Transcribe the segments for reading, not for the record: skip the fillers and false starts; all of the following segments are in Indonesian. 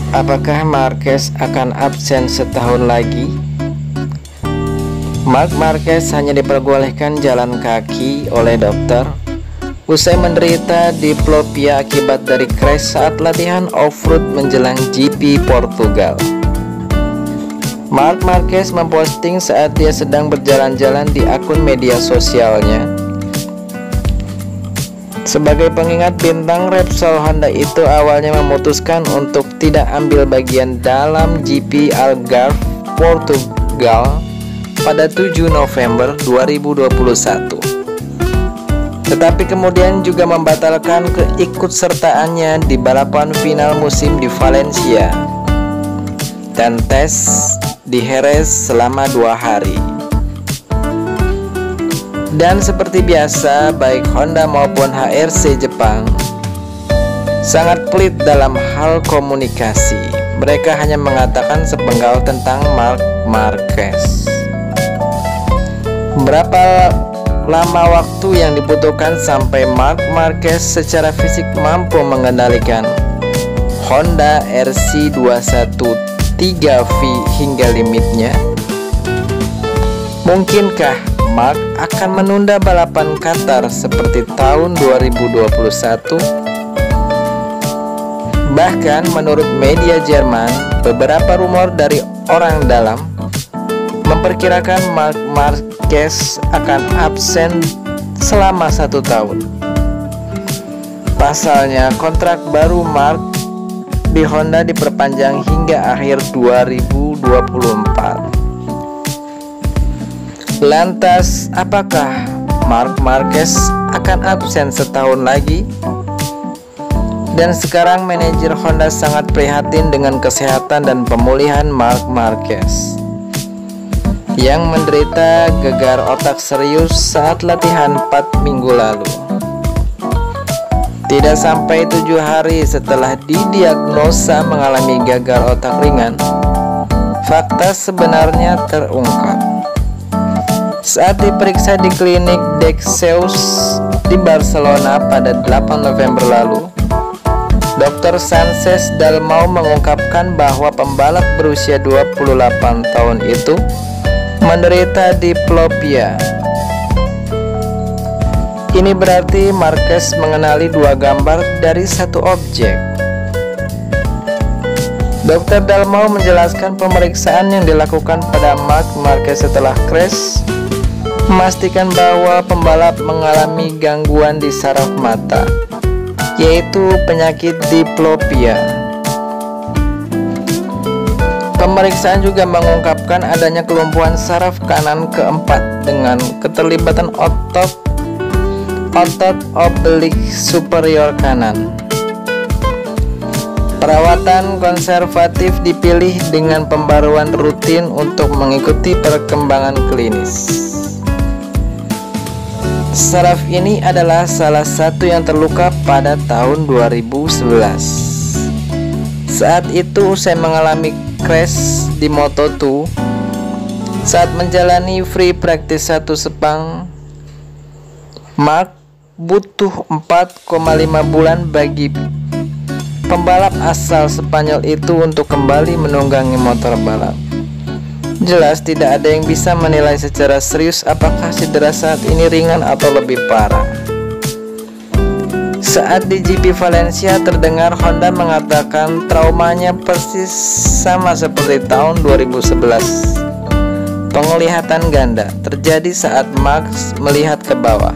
Apakah Marquez akan absen setahun lagi? Marc Marquez hanya diperbolehkan jalan kaki oleh dokter usai menderita diplopia akibat dari crash saat latihan off-road menjelang GP Portugal. Marc Marquez memposting saat dia sedang berjalan-jalan di akun media sosialnya. Sebagai pengingat, bintang Repsol Honda itu awalnya memutuskan untuk tidak ambil bagian dalam GP Algarve, Portugal pada 7 November 2021. Tetapi kemudian juga membatalkan keikutsertaannya di balapan final musim di Valencia dan tes di Jerez selama 2 hari. Dan seperti biasa, baik Honda maupun HRC Jepang sangat pelit dalam hal komunikasi. Mereka hanya mengatakan sepenggal tentang Marc Marquez. Berapa lama waktu yang dibutuhkan sampai Marc Marquez secara fisik mampu mengendalikan Honda RC213V hingga limitnya? Mungkinkah Marc akan menunda balapan Qatar seperti tahun 2021? Bahkan menurut media Jerman, beberapa rumor dari orang dalam memperkirakan Marc Marquez akan absen selama 1 tahun. Pasalnya, kontrak baru Marc di Honda diperpanjang hingga akhir 2024. Lantas, apakah Marc Marquez akan absen setahun lagi? Dan sekarang manajer Honda sangat prihatin dengan kesehatan dan pemulihan Marc Marquez yang menderita gegar otak serius saat latihan 4 minggu lalu. Tidak sampai 7 hari setelah didiagnosa mengalami gagal otak ringan, fakta sebenarnya terungkap. Saat diperiksa di klinik Dexeus di Barcelona pada 8 November lalu, Dr. Sánchez Dalmau mengungkapkan bahwa pembalap berusia 28 tahun itu menderita diplopia. Ini berarti Marquez mengenali 2 gambar dari 1 objek. Dr. Dalmau menjelaskan pemeriksaan yang dilakukan pada Marc Marquez setelah crash memastikan bahwa pembalap mengalami gangguan di saraf mata, yaitu penyakit diplopia. Pemeriksaan juga mengungkapkan adanya kelumpuhan saraf kanan keempat dengan keterlibatan otot oblik superior kanan. Perawatan konservatif dipilih dengan pembaruan rutin untuk mengikuti perkembangan klinis. Saraf ini adalah salah satu yang terluka pada tahun 2011. Saat itu usai mengalami crash di Moto2 saat menjalani free practice 1 Sepang, Marc butuh 4,5 bulan bagi pembalap asal Spanyol itu untuk kembali menunggangi motor balap. Jelas tidak ada yang bisa menilai secara serius apakah cedera saat ini ringan atau lebih parah. Saat di GP Valencia terdengar Honda mengatakan traumanya persis sama seperti tahun 2011. Penglihatan ganda terjadi saat Max melihat ke bawah.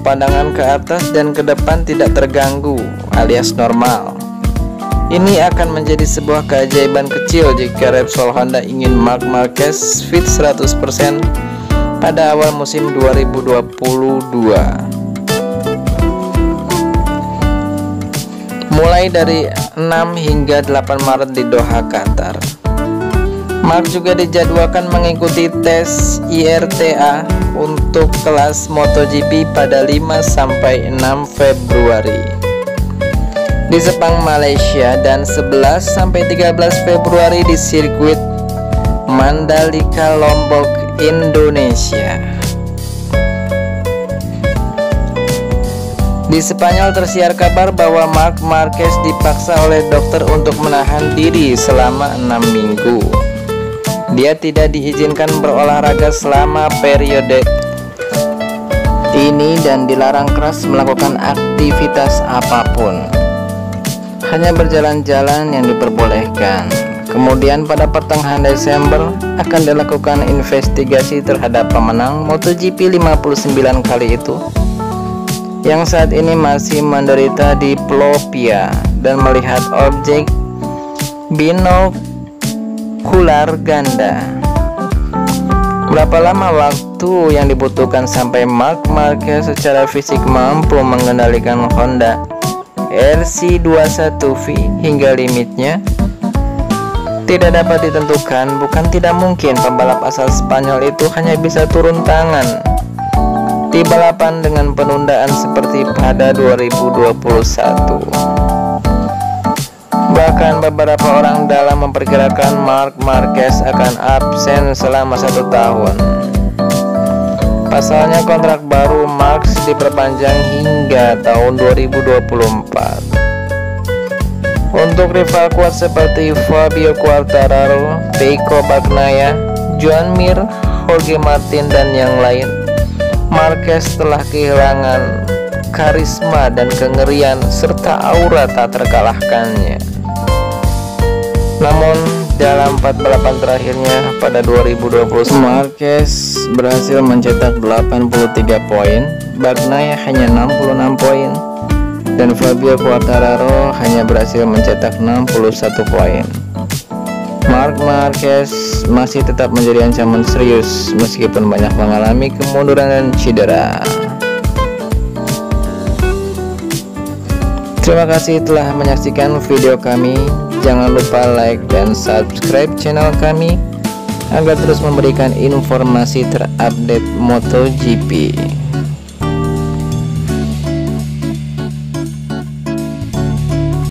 Pandangan ke atas dan ke depan tidak terganggu alias normal. Ini akan menjadi sebuah keajaiban kecil jika Repsol Honda ingin Marc Marquez fit 100% pada awal musim 2022. Mulai dari 6 hingga 8 Maret di Doha, Qatar. Marc juga dijadwalkan mengikuti tes IRTA untuk kelas MotoGP pada 5 sampai 6 Februari. Di Sepang, Malaysia, dan 11 sampai 13 Februari di sirkuit Mandalika, Lombok, Indonesia. Di Spanyol tersiar kabar bahwa Marc Marquez dipaksa oleh dokter untuk menahan diri selama 6 minggu. Dia tidak diizinkan berolahraga selama periode ini dan dilarang keras melakukan aktivitas apapun. Hanya berjalan-jalan yang diperbolehkan. Kemudian pada pertengahan Desember akan dilakukan investigasi terhadap pemenang MotoGP 59 kali itu, yang saat ini masih menderita diplopia dan melihat objek binokular ganda. Berapa lama waktu yang dibutuhkan sampai Marc Marquez secara fisik mampu mengendalikan Honda RC21V hingga limitnya? Tidak dapat ditentukan. Bukan tidak mungkin pembalap asal Spanyol itu hanya bisa turun tangan di balapan dengan penundaan seperti pada 2021. Bahkan beberapa orang dalam memperkirakan Marc Marquez akan absen selama 1 tahun. Pasalnya kontrak baru Marc diperpanjang hingga tahun 2024. Untuk rival kuat seperti Fabio Quartararo, Pecco Bagnaia, Joan Mir, Jorge Martin dan yang lain, Marquez telah kehilangan karisma dan kengerian serta aura tak terkalahkannya. Namun dalam 4 balapan terakhirnya pada 2020, Marquez berhasil mencetak 83 poin, Bagnaia hanya 66 poin, dan Fabio Quartararo hanya berhasil mencetak 61 poin. Marc Marquez masih tetap menjadi ancaman serius meskipun banyak mengalami kemunduran dan cedera. Terima kasih telah menyaksikan video kami. Jangan lupa like dan subscribe channel kami agar terus memberikan informasi terupdate MotoGP.